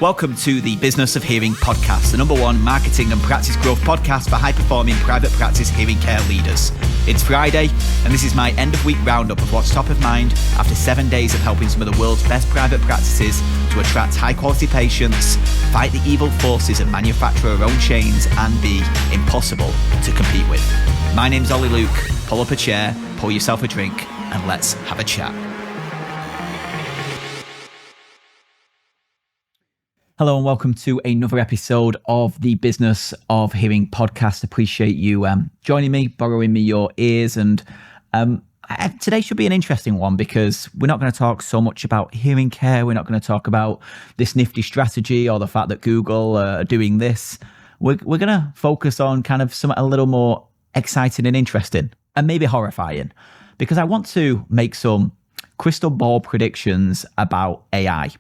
Welcome to the Business of Hearing podcast, the #1 marketing and practice growth podcast for high-performing private practice hearing care leaders. It's Friday, and this is my end-of-week roundup of what's top of mind after 7 days of helping some of the world's best private practices to attract high-quality patients, fight the evil forces of manufacturer-owned chains, and be impossible to compete with. My name's Ollie Luke. Pull up a chair, pour yourself a drink, and let's have a chat. Hello and welcome to another episode of the Business of Hearing podcast. Appreciate you joining me, borrowing me your ears. And today should be an interesting one because we're not going to talk so much about hearing care. We're not going to talk about this nifty strategy or the fact that Google are doing this. We're going to focus on kind of something a little more exciting and interesting and maybe horrifying, because I want to make some crystal ball predictions about AI.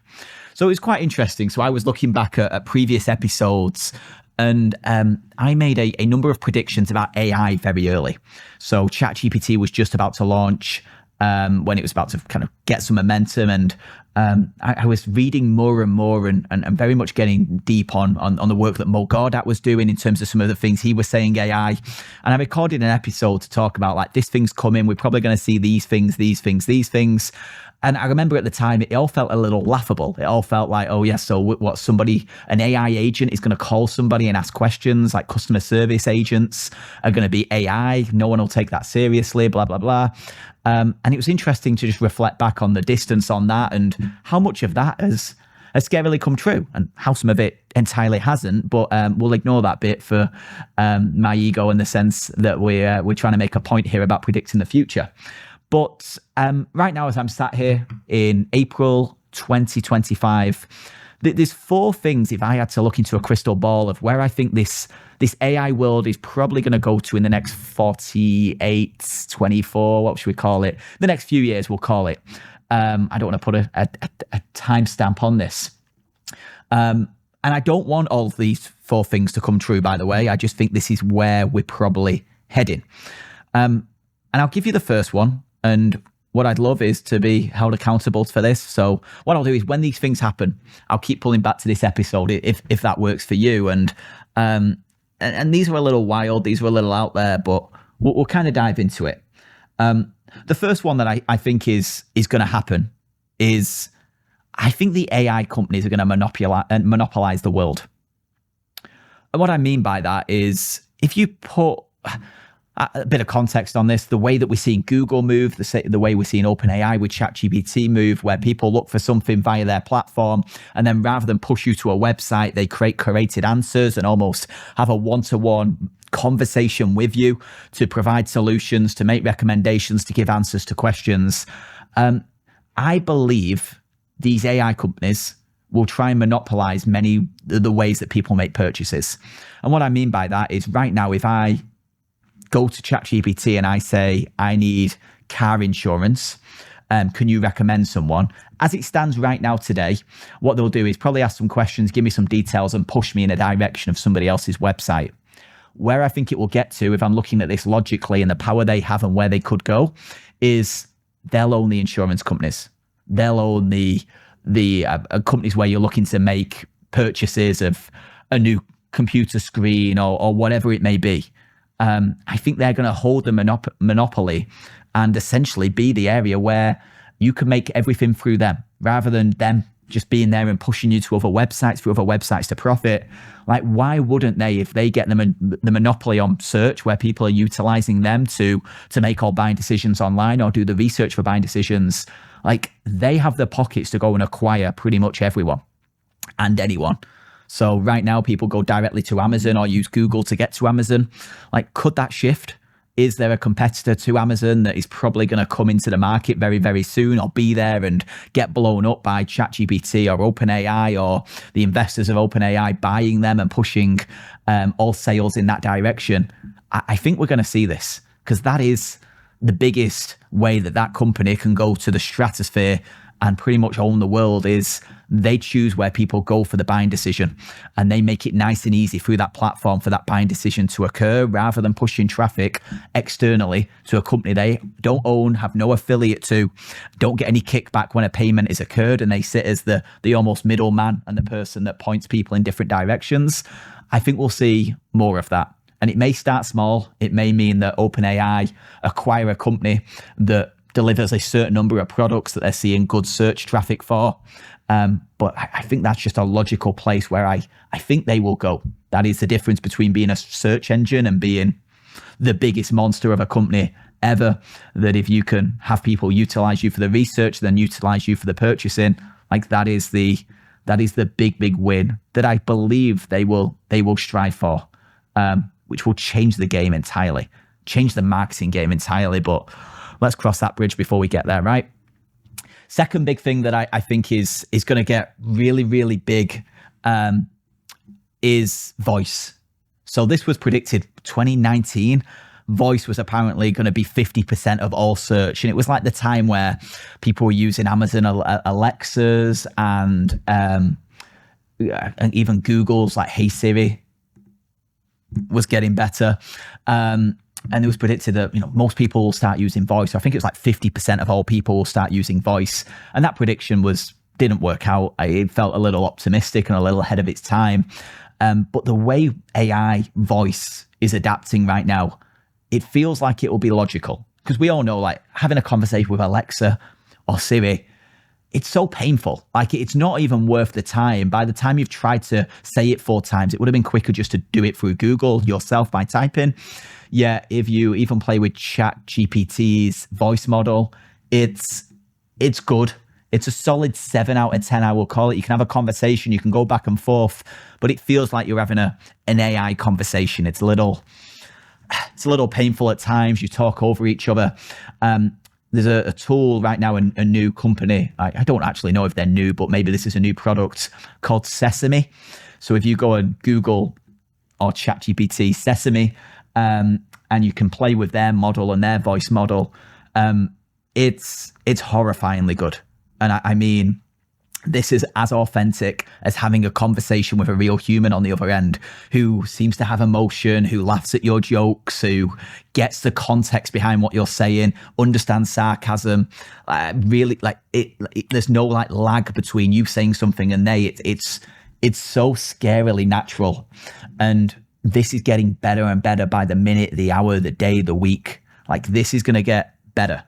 So it's quite interesting. So I was looking back at previous episodes and I made a number of predictions about AI very early. So ChatGPT was just about to launch when it was about to kind of get some momentum. And I was reading more and more and very much getting deep on the work that Mo Gaudat was doing in terms of some of the things he was saying AI. And I recorded an episode to talk about like, this thing's coming. We're probably going to see these things. And I remember at the time, it all felt a little laughable. It all felt like, oh, yeah, so what, an AI agent is going to call somebody and ask questions, like customer service agents are going to be AI. No one will take that seriously, blah, blah, blah. And it was interesting to just reflect back on the distance on that and how much of that has scarily come true and how some of it entirely hasn't. But we'll ignore that bit for my ego in the sense that we're trying to make a point here about predicting the future. But right now, as I'm sat here in April 2025, there's four things, if I had to look into a crystal ball, of where I think this AI world is probably going to go to in the next 48, 24, what should we call it? The next few years, we'll call it. I don't want to put a timestamp on this. And I don't want all of these four things to come true, by the way. I just think this is where we're probably heading. And I'll give you the first one. And what I'd love is to be held accountable for this. So what I'll do is when these things happen, I'll keep pulling back to this episode if that works for you. And these were a little wild, these were a little out there, but we'll kind of dive into it. The first one that I think is going to happen is I think the AI companies are going to monopolize the world. And what I mean by that is if you put a bit of context on this, the way that we're seeing Google move, the way we're seeing OpenAI with ChatGPT move, where people look for something via their platform, and then rather than push you to a website, they create curated answers and almost have a one-to-one conversation with you to provide solutions, to make recommendations, to give answers to questions. I believe these AI companies will try and monopolize many of the ways that people make purchases. And what I mean by that is right now, if I go to ChatGPT and I say, I need car insurance, can you recommend someone? As it stands right now today, what they'll do is probably ask some questions, give me some details and push me in a direction of somebody else's website. Where I think it will get to, if I'm looking at this logically and the power they have and where they could go, is they'll own the insurance companies. They'll own the companies where you're looking to make purchases of a new computer screen or whatever it may be. I think they're going to hold the monopoly and essentially be the area where you can make everything through them rather than them just being there and pushing you to other websites to profit. Like, why wouldn't they, if they get the monopoly on search where people are utilizing them to make all buying decisions online or do the research for buying decisions? Like, they have the pockets to go and acquire pretty much everyone and anyone. So right now, people go directly to Amazon or use Google to get to Amazon. Like, could that shift? Is there a competitor to Amazon that is probably going to come into the market very, very soon or be there and get blown up by ChatGPT or OpenAI or the investors of OpenAI buying them and pushing all sales in that direction? I think we're going to see this because that is the biggest way that company can go to the stratosphere and pretty much own the world, is They choose where people go for the buying decision, and they make it nice and easy through that platform for that buying decision to occur, rather than pushing traffic externally to a company they don't own, have no affiliate to, don't get any kickback when a payment is occurred, and they sit as the almost middleman and the person that points people in different directions. I think we'll see more of that. And it may start small. It may mean that OpenAI acquire a company that delivers a certain number of products that they're seeing good search traffic for. But I think that's just a logical place where I think they will go. That is the difference between being a search engine and being the biggest monster of a company ever. That if you can have people utilize you for the research, then utilize you for the purchasing, like that is the big win that I believe they will strive for, which will change the game entirely, change the marketing game entirely. But let's cross that bridge before we get there, right? Second big thing that I think is going to get really, really big is voice. So this was predicted 2019. Voice was apparently going to be 50% of all search. And it was like the time where people were using Amazon Alexas and even Google's like Hey Siri was getting better. And it was predicted that, most people will start using voice. So I think it was like 50% of all people will start using voice. And that prediction didn't work out. It felt a little optimistic and a little ahead of its time. But the way AI voice is adapting right now, it feels like it will be logical, because we all know, like, having a conversation with Alexa or Siri, it's so painful. Like, it's not even worth the time. By the time you've tried to say it 4 times, it would have been quicker just to do it through Google yourself by typing. Yeah, if you even play with ChatGPT's voice model, it's good. It's a solid 7 out of 10, I will call it. You can have a conversation, you can go back and forth, but it feels like you're having an AI conversation. It's a little painful at times. You talk over each other. There's a tool right now, a new company. I don't actually know if they're new, but maybe this is a new product called Sesame. So if you go and Google or ChatGPT Sesame, and you can play with their model and their voice model, it's horrifyingly good. And I mean, this is as authentic as having a conversation with a real human on the other end, who seems to have emotion, who laughs at your jokes, who gets the context behind what you're saying, understands sarcasm. Really, like there's no like lag between you saying something and they. It's so scarily natural, and this is getting better and better by the minute, the hour, the day, the week. Like, this is going to get better.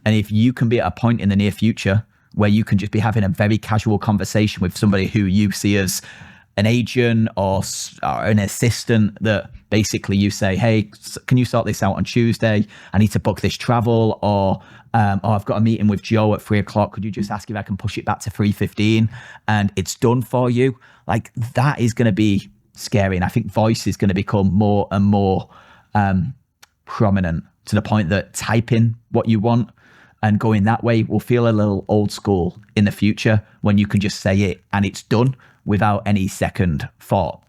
And if you can be at a point in the near future where you can just be having a very casual conversation with somebody who you see as an agent or an assistant, that basically you say, hey, can you sort this out on Tuesday? I need to book this travel, or I've got a meeting with Joe at 3:00. Could you just ask if I can push it back to 3:15? And it's done for you. Like, that is going to be scary. And I think voice is going to become more and more prominent, to the point that typing what you want and going that way will feel a little old school in the future, when you can just say it and it's done without any second thought.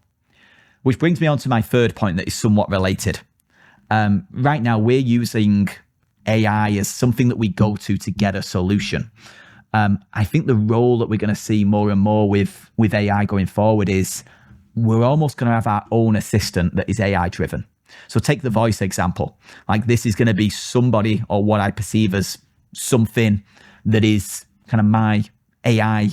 Which brings me on to my third point that is somewhat related. Right now, we're using AI as something that we go to get a solution. I think the role that we're going to see more and more with AI going forward is we're almost going to have our own assistant that is AI driven. So take the voice example. Like, this is going to be somebody, or what I perceive as something, that is kind of my AI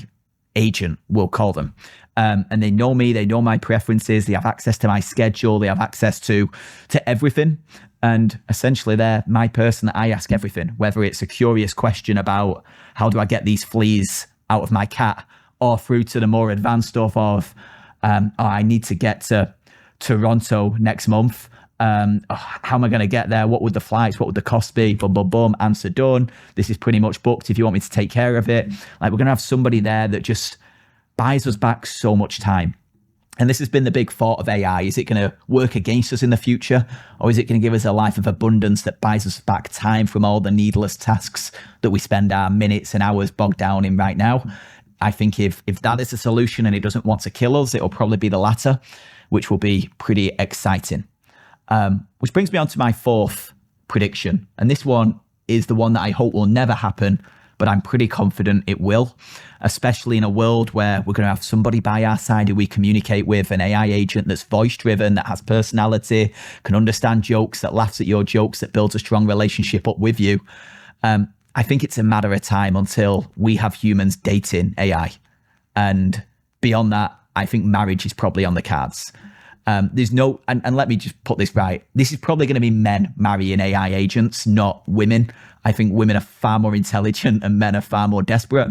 agent, we'll call them. And they know me, they know my preferences, they have access to my schedule, they have access to everything. And essentially they're my person that I ask everything, whether it's a curious question about how do I get these fleas out of my cat, or through to the more advanced stuff of, I need to get to Toronto next month. How am I going to get there? What would the flights, what would the cost be? Boom, boom, boom, answer done. This is pretty much booked if you want me to take care of it. Like, we're going to have somebody there that just buys us back so much time. And this has been the big thought of AI. Is it going to work against us in the future? Or is it going to give us a life of abundance that buys us back time from all the needless tasks that we spend our minutes and hours bogged down in right now? I think if that is the solution and it doesn't want to kill us, it will probably be the latter, which will be pretty exciting. Which brings me on to my fourth prediction. And this one is the one that I hope will never happen, but I'm pretty confident it will, especially in a world where we're going to have somebody by our side who we communicate with, an AI agent that's voice-driven, that has personality, can understand jokes, that laughs at your jokes, that builds a strong relationship up with you. I think it's a matter of time until we have humans dating AI. And beyond that, I think marriage is probably on the cards. There's no, and let me just put this right. This is probably going to be men marrying AI agents, not women. I think women are far more intelligent and men are far more desperate.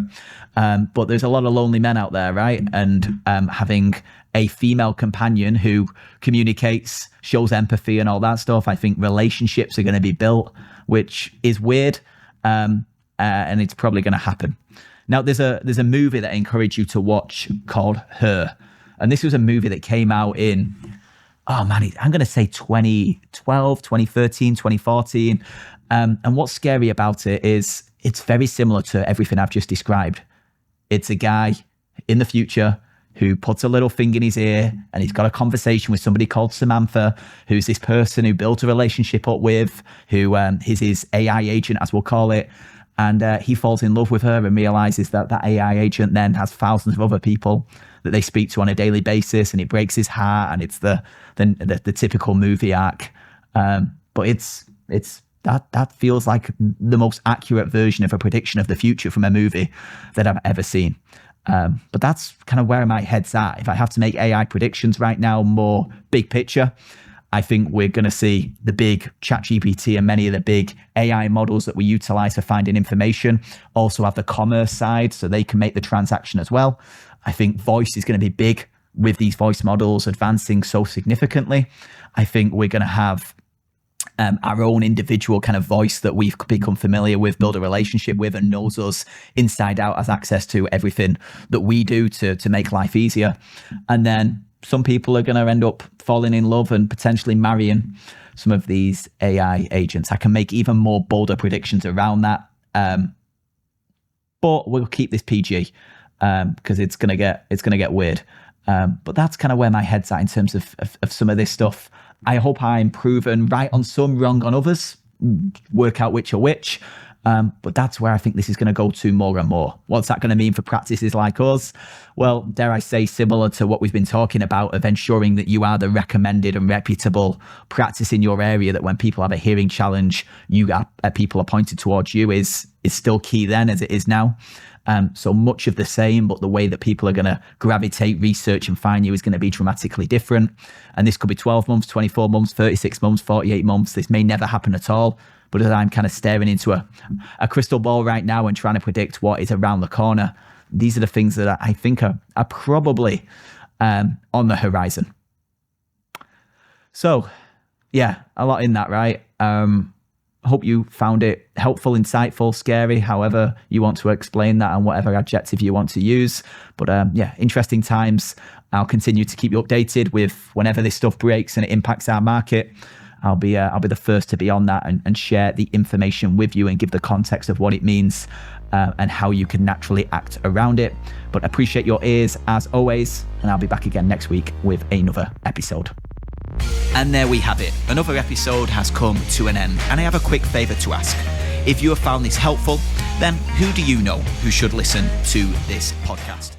But there's a lot of lonely men out there, right? And having a female companion who communicates, shows empathy and all that stuff, I think relationships are going to be built, which is weird. And it's probably going to happen. Now, there's a movie that I encourage you to watch called Her. And this was a movie that came out in, I'm going to say 2012, 2013, 2014. And what's scary about it is it's very similar to everything I've just described. It's a guy in the future who puts a little thing in his ear and he's got a conversation with somebody called Samantha, who's this person who built a relationship up with, who is his AI agent, as we'll call it. And he falls in love with her and realizes that that AI agent then has thousands of other people that they speak to on a daily basis, and it breaks his heart, and it's the typical movie arc. But it's that feels like the most accurate version of a prediction of the future from a movie that I've ever seen. But that's kind of where my head's at. If I have to make AI predictions right now, more big picture, I think we're going to see the big ChatGPT and many of the big AI models that we utilize for finding information also have the commerce side, so they can make the transaction as well. I think voice is going to be big with these voice models advancing so significantly. I think we're going to have our own individual kind of voice that we've become familiar with, build a relationship with, and knows us inside out, has access to everything that we do to make life easier. And then some people are going to end up falling in love and potentially marrying some of these AI agents. I can make even more bolder predictions around that. But we'll keep this PG because it's going to get weird. But that's kind of where my head's at in terms of some of this stuff. I hope I'm proven right on some, wrong on others, work out which are which. But that's where I think this is going to go to more and more. What's that going to mean for practices like us? Well, dare I say, similar to what we've been talking about of ensuring that you are the recommended and reputable practice in your area, that when people have a hearing challenge, you got people are pointed towards you is still key then as it is now. So much of the same, but the way that people are going to gravitate, research and find you is going to be dramatically different. And this could be 12 months, 24 months, 36 months, 48 months. This may never happen at all. But as I'm kind of staring into a crystal ball right now and trying to predict what is around the corner, these are the things that I think are probably on the horizon. So, yeah, a lot in that, right? Hope you found it helpful, insightful, scary, however you want to explain that and whatever adjective you want to use. But yeah, interesting times. I'll continue to keep you updated with whenever this stuff breaks and it impacts our market. I'll be the first to be on that and share the information with you and give the context of what it means and how you can naturally act around it. But appreciate your ears as always, and I'll be back again next week with another episode. And there we have it. Another episode has come to an end, and I have a quick favor to ask. If you have found this helpful, then who do you know who should listen to this podcast?